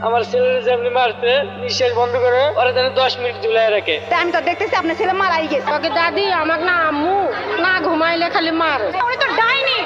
আমার ছেলের যেমনি মারছে নিঃশ্বাস বন্ধ করে ওরা যেন 10 মিনিট ঝুলাই রাখে। আমি তো দেখতেছি আপনার ছেলে মারাই গেছে। ওকে দাদি আমাকে না আম্মু না ঘুমাইলে খালি মারে। উনি তো ডাইনি।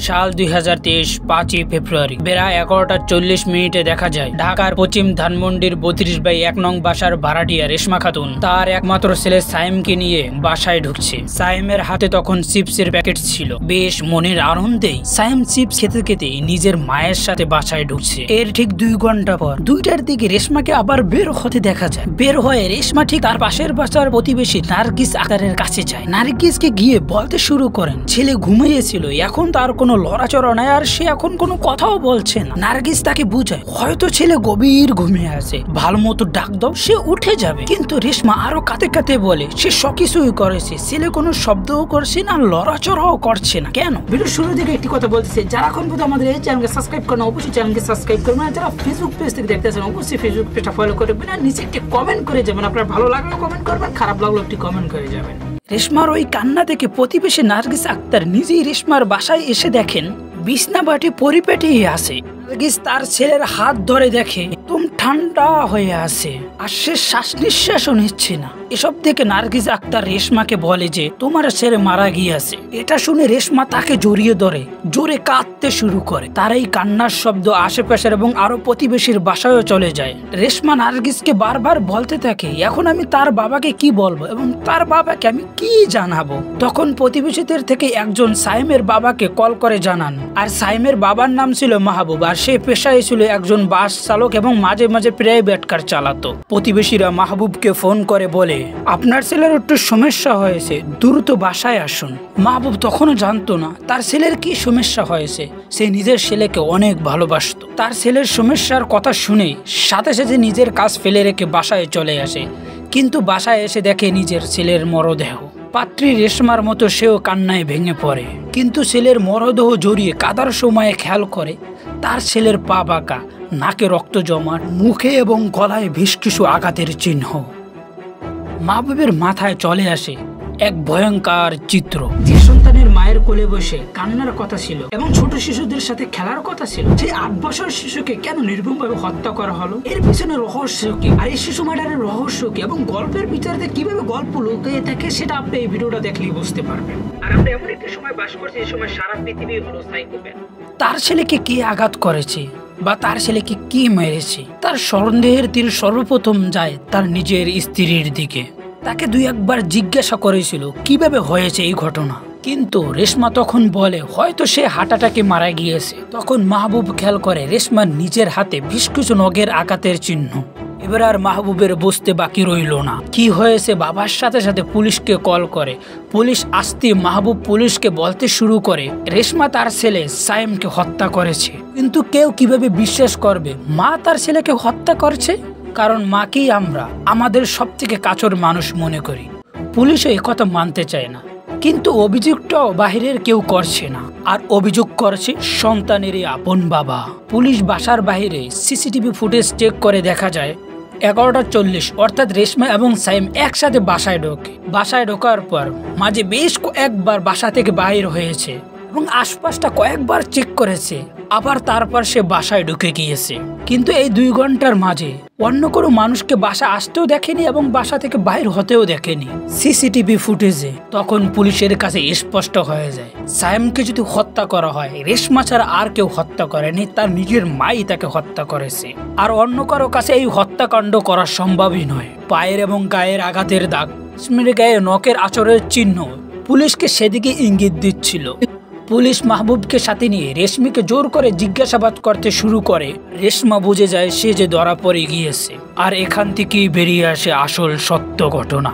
সাল 2023 5ই ফেব্রুয়ারি বেলা 11:40 দেখা যায় ঢাকার পশ্চিম ধানমন্ডির 32/1 নং বাসার ভাড়াটিয়া রেশমা খাতুন তার একমাত্র ছেলে সাইমকে নিয়ে বাসায় ঢুকছে। সাইমের হাতে তখন চিপসের প্যাকেট ছিল। বেশ মনের আনন্দেই সাইম চিপস খেতে খেতে নিজের মায়ের সাথে বাসায় ঢুকছে। এর ঠিক 2 ঘন্টা পর 2টার দিকে রেশমাকে আবার বের হতে দেখা যায়। বের হয়ে রেশমা ঠিক তার পাশের বাসার প্রতিবেশী নার্গিস আক্তারের কাছে যায়। নার্গিসকে গিয়ে বলতে শুরু করেন ছেলে ঘুমিয়েছিল, এখন তার কোনো লড়াচড়া নাই আর সে এখন কোনো কথাও বলছে না। নার্গিস তাকে বুঝায় হয়তো ছেলে গভীর ঘুমিয়ে আছে, ভালো মতো ডাক দাও সে উঠে যাবে। কিন্তু রেশমা আরো কাতে কাতে বলে সে সবকিছুই করেছে, ছেলে কোনো শব্দও করছে না, লড়াচড়াও করছে না। কেন? ভিডিও শুরু থেকে একটি কথা বলতেছে, যারা এখন পর্যন্ত আমাদের এই চ্যানেলকে সাবস্ক্রাইব করেন অবশ্যই চ্যানেলকে সাবস্ক্রাইব করবেন, আর যারা ফেসবুক পেজ থেকে দেখতেছেন অবশ্যই ফেসবুক পেজটা ফলো করবেন, আর নিচে একটি কমেন্ট করে যাবেন। আপনার ভালো লাগলে কমেন্ট করবেন, খারাপ লাগলে একটি কমেন্ট করে যাবেন। রেশমার ওই কান্না দেখে প্রতিবেশী নার্গিস আক্তার নিজেই রেশমার বাসায় এসে দেখেন বিছনা বাটি পরিপেটে আছে। নার্গিস তার ছেলের হাত ধরে দেখে একদম ঠান্ডা হয়ে আছে আর সে শ্বাস নিঃশ্বাসও নিচ্ছে না। এসব দেখে নার্গিস আক্তার রেশমাকে বলে যে তোমার ছেলে মারা গিয়েছে। এটা শুনে রেশমা তাকে জড়িয়ে ধরে জোরে কাঁদতে শুরু করে। তার এই কান্নার শব্দ আশেপাশের এবং আরো প্রতিবেশীর বাসায়ও চলে যায়। রেশমা নার্গিসকে বারবার বলতে থাকে এখন আমি তার বাবাকে কি বলবো এবং তার বাবাকে আমি কি জানাবো। তখন প্রতিবেশীদের থেকে একজন সাইমের বাবাকে কল করে জানান, আর সাইমের বাবার নাম ছিল মাহবুব, আর সে পেশায় ছিল একজন বাস চালক এবং মাঝে মাঝে প্রাইভেট কার চালাতো। প্রতিবেশীরা মাহবুবকে ফোন করে বলে আপনার ছেলের একটু সমস্যা হয়েছে, দ্রুত বাসায় আসুন। মাহবুব তখনও জানতো না তার ছেলের কি সমস্যা হয়েছে। সে নিজের ছেলেকে অনেক ভালোবাসতো। তার ছেলের সমস্যার কথা শুনে সাথে সাথে নিজের কাজ ফেলে রেখে বাসায় চলে আসে, কিন্তু বাসায় এসে দেখে নিজের ছেলের মরদেহ। পাত্রী রেশমার মতো সেও কান্নায় ভেঙে পড়ে, কিন্তু ছেলের মরদেহ জড়িয়ে কাদার সময়ে খেয়াল করে তার ছেলের পা বাঁকা, নাকে রক্ত জমাট, মুখে এবং গলায় বেশ কিছু আঘাতের চিহ্ন। মাহবুবের মাথায় চলে আসে এক ভয়ঙ্কর চিত্র। যে সন্তানের মায়ের কোলে বসে কান্নার কথা ছিল এবং ছোট শিশুদের সাথে খেলার কথা ছিল, যে 8 বছর শিশুকে কেন নির্মমভাবে হত্যা করা হলো, এর পিছনে রহস্য কি, আর এই শিশু মার্ডারের রহস্য কি এবং গল্পের ভিতরে কিভাবে গল্প লুকিয়ে থাকে সেটা আপনি এই ভিডিওটা দেখলেই বুঝতে পারবেন। আর আমরা এমন একটি সময় বাস করছি যে সময় সারা পৃথিবী হলো সাইকোপ্যাথ। তার ছেলেকে কে আঘাত করেছে বা তার ছেলেকে কি মেরেছে, তার সন্দেহের তীর সর্বপ্রথম যায় তার নিজের স্ত্রীর দিকে। তাকে 2-1 জিজ্ঞাসা করেছিল কিভাবে হয়েছে এই ঘটনা, কিন্তু রেশমা তখন বলে হয়তো সে হার্ট অ্যাটাকে মারা গিয়েছে। তখন মাহবুব খেয়াল করে রেশমার নিজের হাতে বেশ কিছু নখের আঘাতের চিহ্ন। এবার আর মাহবুবের বুঝতে বাকি রইল না কি হয়েছে। বাবার সাথে সাথে পুলিশকে কল করে। পুলিশ আসতে মাহবুব পুলিশকে বলতে শুরু করে রেশমা তার ছেলে সাইমকে হত্যা করেছে। কিন্তু কেউ কিভাবে বিশ্বাস করবে মা তার ছেলেকে হত্যা করেছে? কারণ মাকেই আমরা আমাদের সব থেকে কাছের মানুষ মনে করি। পুলিশও এই কথা মানতে চায় না, কিন্তু অভিযোগটাও বাহিরের কেউ করছে না, আর অভিযোগ করছে সন্তানেরই আপন বাবা। পুলিশ বাসার বাইরে সিসিটিভি ফুটেজ চেক করে দেখা যায় 11:40 অর্থাৎ রেশমা এবং সাইম একসাথে বাসায় ঢোকে। বাসায় ঢোকার পর মাঝে বেশ কয়েকবার বাসা থেকে বাহির হয়েছে এবং আশপাশটা কয়েকবার চেক করেছে, আবার তারপর সে বাসায় ঢুকে গিয়েছে। কিন্তু এই 2 ঘন্টার মাঝে অন্য কোনো মানুষকে বাসা আসতেও দেখেনি এবং বাসা থেকে বাইর হতেও দেখেনি সিসিটিভি ফুটেজে। তখন পুলিশের কাছে স্পষ্ট হয়ে যায় সাইমকে যদি হত্যা করা হয় রেশমা ছাড়া আর কেউ হত্যা করেনি, তার নিজের মাই তাকে হত্যা করেছে। আর অন্য কারো কাছে এই হত্যাকাণ্ড করা সম্ভবই নয়। পায়ের এবং গায়ের আঘাতের দাগ, রেশমির গায়ে নখের আঁচড়ের চিহ্ন পুলিশকে সেদিকে ইঙ্গিত দিচ্ছিল। পুলিশ মাহবুবকে সাথে নিয়ে রেশমিকে জোর করে জিজ্ঞাসাবাদ করতে শুরু করে। রেশমা বুঝে যায় সে যে ধরা পড়ে গিয়েছে, আর এখান থেকেই বেরিয়ে আসে আসল সত্য ঘটনা।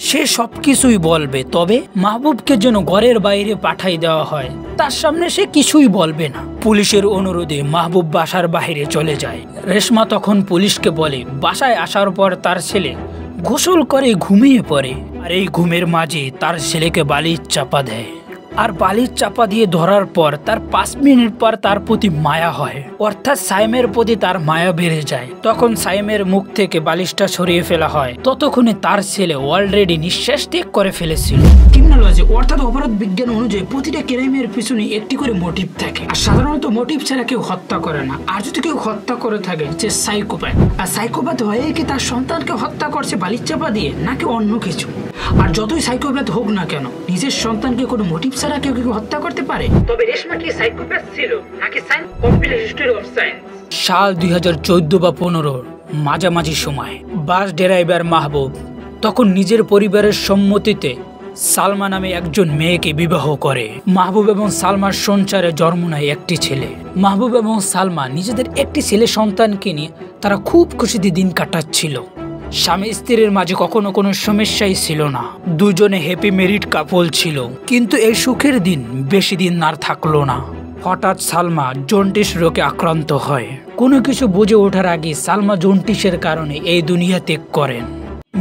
সে সবকিছুই বলবে, তবে মাহবুবকে যেন ঘরের বাইরে পাঠাই দেওয়া হয়, তার সামনে সে কিছুই বলবে না। পুলিশের অনুরোধে মাহবুব বাসার বাইরে চলে যায়। রেশমা তখন পুলিশকে বলে বাসায় আসার পর তার ছেলে গোসল করে ঘুমিয়ে পড়ে, আর এই ঘুমের মাঝে তার ছেলেকে বালিশ চাপা দেয়। আর বালির চাপা দিয়ে ধরার পর তার 5 মিনিট পর তার প্রতি মায়া হয়, অর্থাৎ সাইমের প্রতি তার মায়া বেড়ে যায়। তখন সাইমের মুখ থেকে বালিশটা সরিয়ে ফেলা হয়। ততক্ষণে তার ছেলে অলরেডি নিঃশ্বাস ত্যাগ করে ফেলেছিল। ক্রিমিনোলজি অর্থাৎ অপরাধ বিজ্ঞান অনুযায়ী প্রতিটা ক্রাইমের পিছনে একটি করে মোটিভ থাকে, আর সাধারণত মোটিভ ছাড়া কেউ হত্যা করে না। আর যদি কেউ হত্যা করে থাকে সে সাইকোপ্যাথ। আর সাইকোপ্যাথ হয়ে কি তার সন্তানকে হত্যা করছে বালির চাপা দিয়ে, নাকি অন্য কিছু? আর যতই সাইকোপ্যাথ হোক না কেন, নিজের সন্তানকে কোনো মোটিভ ছাড়া কেউ কেউ হত্যা করতে পারে? তবে রেশমা কি সাইকোপ্যাথ ছিল নাকি science? Complete history of science. সাল 2014 বা 15 মাঝামাঝি সময় বাস ড্রাইভার মাহবুব তখন নিজের পরিবারের সম্মতিতে সালমা নামে একজন মেয়েকে বিবাহ করে। মাহবুব এবং সালমার সংসারে জন্ম নেয় একটি ছেলে। মাহবুব এবং সালমা নিজেদের একটি ছেলে সন্তানকে নিয়ে তারা খুব খুশিতে দিন কাটাচ্ছিল। স্বামী স্ত্রীর মাঝে কখনো কোনো সমস্যাই ছিল না, দুজনে হ্যাপি ম্যারিড কাপল ছিল। কিন্তু এই সুখের দিন বেশি দিন আর থাকলো না। হঠাৎ সালমা জন্ডিস রোগে আক্রান্ত হয়। কোনো কিছু বুঝে ওঠার আগে সালমা জন্ডিসের কারণে এই দুনিয়া ত্যাগ করেন।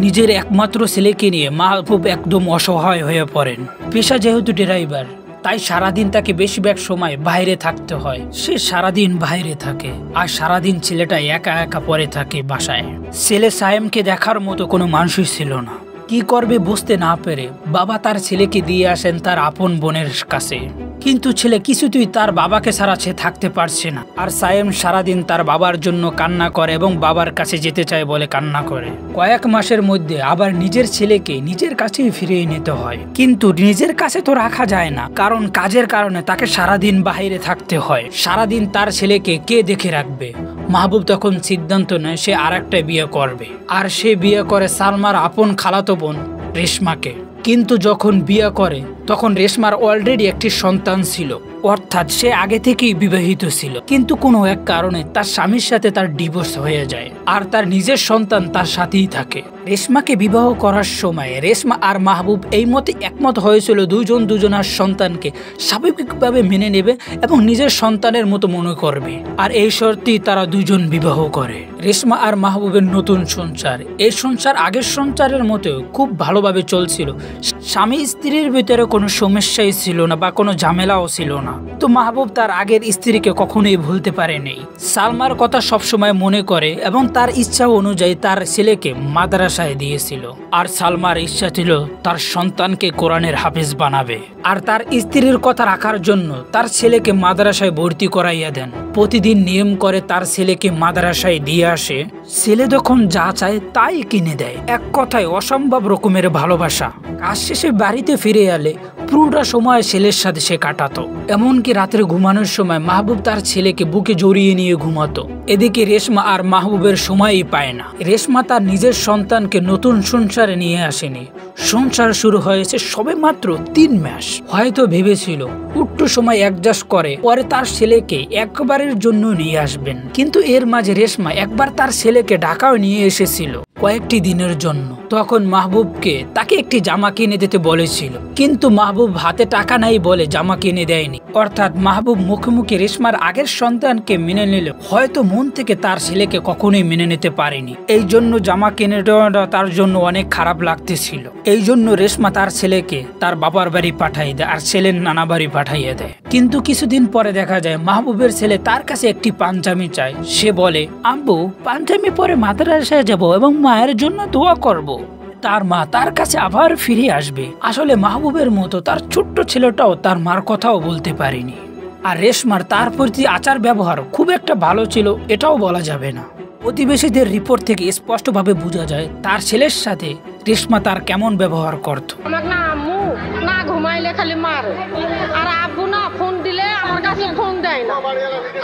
নিজের একমাত্র ছেলেকে নিয়ে মাহবুব একদম অসহায় হয়ে পড়েন। পেশা যেহেতু ড্রাইভার, তাই সারাদিন তাকে বেশিরভাগ সময় বাইরে থাকতে হয়। সে সারাদিন বাইরে থাকে আর সারাদিন ছেলেটা একা একা পড়ে থাকে বাসায়। ছেলে সায়েমকে দেখার মতো কোনো মানুষই ছিল না। কি করবে বুঝতে না পেরে বাবা তার ছেলেকে দিয়ে আসেন তার আপন বোনের কাছে। কিন্তু ছেলে কিছুতেই তার বাবাকে ছাড়া সে থাকতে পারছে না। আর সায়েম সারাদিন তার বাবার জন্য কান্না করে এবং বাবার কাছে যেতে চায় বলে কান্না করে। কয়েক মাসের মধ্যে আবার নিজের ছেলেকে নিজের কাছেই ফিরিয়ে নিতে হয়। কিন্তু নিজের কাছে তো রাখা যায় না, কারণ কাজের কারণে তাকে সারাদিন বাইরে থাকতে হয়। সারাদিন তার ছেলেকে কে দেখে রাখবে? মাহবুব তখন সিদ্ধান্ত নেয় সে আরেকটা বিয়ে করবে। আর সে বিয়ে করে সালমার আপন খালাতো বোন রেশমাকে। কিন্তু যখন বিয়ে করে তখন রেশমার অলরেডি একটি সন্তান ছিল, অর্থাৎ সে আগে থেকেই বিবাহিত ছিল। কিন্তু কোনো এক কারণে তার স্বামীর সাথে তার ডিভোর্স হয়ে যায় আর তার নিজের সন্তান তার সাথেই থাকে। রেশমাকে বিবাহ করার সময় রেশমা আর মাহবুব এই মতে একমত হয়েছিল দুজন দুজনার সন্তানকে স্বাভাবিকভাবে মেনে নেবে এবং নিজের সন্তানের মতো মনে করবে। আর এই শর্তেই তারা দুজন বিবাহ করে। রেশমা আর মাহবুবের নতুন সংসার, এই সংসার আগের সংসারের মতো খুব ভালোভাবে চলছিল। স্বামী স্ত্রীর ভিতরে কোনো সমস্যাই ছিল না বা কোনো ঝামেলাও ছিল না। তো মাহবুব তার আগের স্ত্রীকে কখনোই ভুলতে পারেনি। সালমার কথা সবসময় মনে করে এবং তার ইচ্ছা অনুযায়ী তার ছেলেকে মাদ্রাসায় দিয়েছিল। আর সালমার ইচ্ছা ছিল তার সন্তানকে কোরআনের হাফেজ বানাবে। আর তার স্ত্রীর কথা রাখার জন্য তার ছেলেকে মাদ্রাসায় ভর্তি করাইয়া দেন। প্রতিদিন নিয়ম করে তার ছেলেকে মাদ্রাসায় দিয়ে আসে। ছেলে যখন যা চায় তাই কিনে দেয়। এক কথায় অসম্ভব রকমের ভালোবাসা। কাজ শেষে বাড়িতে ফিরে এলে পুরোটা সময় ছেলের সাথে সে কাটাতো। এমনকি রাত্রে ঘুমানোর সময় মাহবুব তার ছেলেকে বুকে জড়িয়ে নিয়ে ঘুমাতো। এদিকে রেশমা আর মাহবুবের সময়ই পায় না। রেশমা তার নিজের সন্তানকে নতুন সংসারে নিয়ে আসেনি। সংসার শুরু হয়েছে সবে মাত্র 3 মাস। হয়তো ভেবেছিল একটু সময় অ্যাডজাস্ট করে পরে তার ছেলেকে একবারের জন্য নিয়ে আসবেন। কিন্তু এর মাঝে রেশমা একবার তার ছেলেকে ঢাকাও নিয়ে এসেছিল কয়েকটি দিনের জন্য। তখন মাহবুবকে তাকে একটি জামা কিনে দিতে বলেছিল, কিন্তু মাহবুব হাতে টাকা নাই বলে জামা কিনে দেয়নি। অর্থাৎ মাহবুব মুখোমুখি রেশমার আগের সন্তানকে মেনে নিলে হয়তো মন থেকে তার ছেলেকে কখনোই মেনে নিতে পারেনি। এই জন্য জামা কিনে দেওয়াটা তার জন্য অনেক খারাপ লাগতেছিল। এই জন্য রেশমা তার ছেলেকে তার বাবার বাড়ি পাঠিয়ে দেয় আর ছেলের নানা বাড়ি পাঠিয়ে দেয়। কিন্তু কিছুদিন পরে দেখা যায় মাহবুবের ছেলে তার কাছে একটি পাঞ্জাবি চায়। সে বলে, আব্বু পাঞ্জাবি পরে মাদ্রাসায় যাব এবং মায়ের জন্য দোয়া করব। তার মা তার কাছে আবার ফিরে আসবে। আসলে মাহবুবের মতো তার ছোট্ট ছেলেটাও তার মার কথাও বলতে পারেনি। আর রেশমার তার প্রতি আচার ব্যবহার খুব একটা ভালো ছিল এটাও বলা যাবে না। প্রতিবেশীদের রিপোর্ট থেকে স্পষ্টভাবে বোঝা যায় তার ছেলের সাথে রেশমা তার কেমন ব্যবহার করত। আমার না আম্মু না ঘুমাইলে খালি মার, আর আব্বু না ফোন দিলে আমার কাছে ফোন দেয় না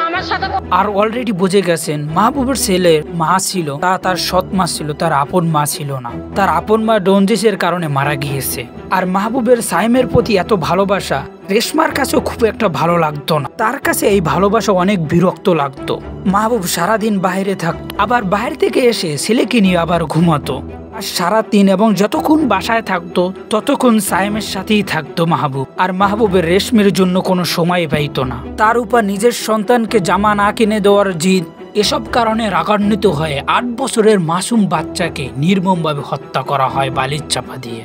আমার সাথে। আর অলরেডি বুঝে গেছেন মাহবুবের ছেলের মা ছিল তা তার সৎ মা ছিল, তার আপন মা ছিল না। তার আপন মা জন্ডিসের কারণে মারা গিয়েছে। আর মাহবুবের সাইমের প্রতি এত ভালোবাসা রেশমার কাছেও খুব একটা ভালো লাগতো না। তার কাছে এই ভালোবাসা অনেক বিরক্ত লাগতো। মাহবুব সারাদিন বাইরে থাকতো, আবার বাইরে থেকে এসে ছেলেকে নিয়ে আবার ঘুমাতো। আর সারাদিন এবং যতক্ষণ বাসায় থাকতো ততক্ষণ সাইমের সাথেই থাকতো মাহবুব। আর মাহবুবের রেশমের জন্য কোনো সময় পাইত না। তার উপর নিজের সন্তানকে জামা না কিনে দেওয়ার জিদ, এসব কারণে রাগান্বিত হয়ে 8 বছরের মাসুম বাচ্চাকে নির্মমভাবে হত্যা করা হয় বালির চাপা দিয়ে।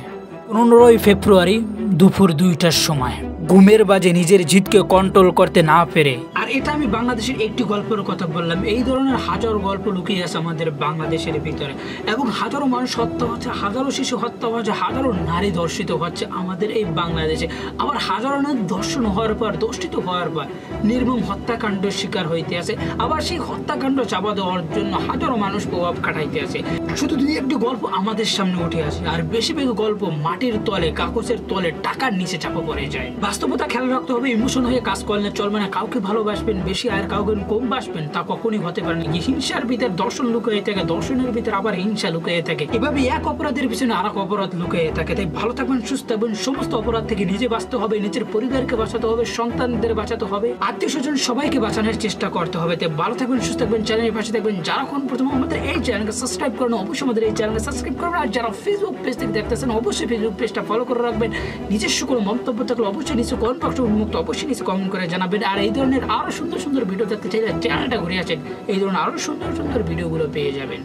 15 ফেব্রুয়ারি দুপুর 2টার সময় ঘুমের বাজে নিজের জিদকে কন্ট্রোল করতে না পেরে। আর এটা আমি বাংলাদেশের একটি গল্পের কথা বললাম, এই ধরনের হাজারো গল্প লুকিয়ে আছে আমাদের বাংলাদেশের ভিতরে, এবং হাজারো মানুষ হত্যা হচ্ছে, হাজারো শিশু হত্যা হচ্ছে, হাজারো নারী ধর্ষিত হচ্ছে আমাদের এই বাংলাদেশে। আবার হাজারো নারী ধর্ষণ হওয়ার পর, ধর্ষিত হওয়ার পর নির্মম হত্যাকাণ্ডের শিকার হইতে আছে। আবার সেই হত্যাকাণ্ড চাপা দেওয়ার জন্য হাজারো মানুষ প্রভাব খাটাইতে আছে। শুধু দুই একটি গল্প আমাদের সামনে উঠে আসে, আর বেশিরভাগ গল্প মাটির তলে, কাগজের তলে, টাকার নিচে চাপা পড়ে যায়। বাস্তবতা খেয়াল রাখতে হবে, ইমোশন হয়ে কাজ করলে চলবে না। কাউকে ভালোবাসবেন বেশি আর কাউকে কম বাসবেন, তা কখনই হতে পারে না। হিংসার ভিতরে দর্শন লুকিয়ে থাকে, দর্শনের ভিতরে আবার হিংসা লুকিয়ে থাকে, এভাবে এক অপরাধের পিছনে আর এক অপরাধ লুকিয়ে থাকে। তাই ভালো থাকবেন, সুস্থ থাকবেন। সমস্ত অপরাধ থেকে নিজে বাঁচতে হবে, নিজের পরিবারকে বাঁচাতে হবে, সন্তানদের বাঁচাতে হবে, আত্মীয় স্বজন সবাইকে বাঁচানোর চেষ্টা করতে হবে। তাই ভালো থাকবেন, সুস্থ থাকবেন, চ্যানেলের পাশে থাকবেন। যারা এখন প্রথম আমাদের এই চ্যানেলকে সাবস্ক্রাইব করেন, অবশ্যই আমাদের এই চ্যানেলকে সাবস্ক্রাইব করবেন। আর যারা ফেসবুক পেজ থেকে দেখতেছেন, অবশ্যই ফেসবুক পেজটা ফলো করে রাখবেন। নিজস্ব কোনো মন্তব্য থাকলে অবশ্যই নিচে কমেন্ট বক্সে উন্মুক্ত, অবশ্যই নিচে কমেন্ট করে জানাবেন। আর এই ধরনের আরো সুন্দর সুন্দর ভিডিও দেখতে চাইলে চ্যানেলটা ঘুরে আসেন, এই ধরনের আরো সুন্দর সুন্দর ভিডিওগুলো পেয়ে যাবেন।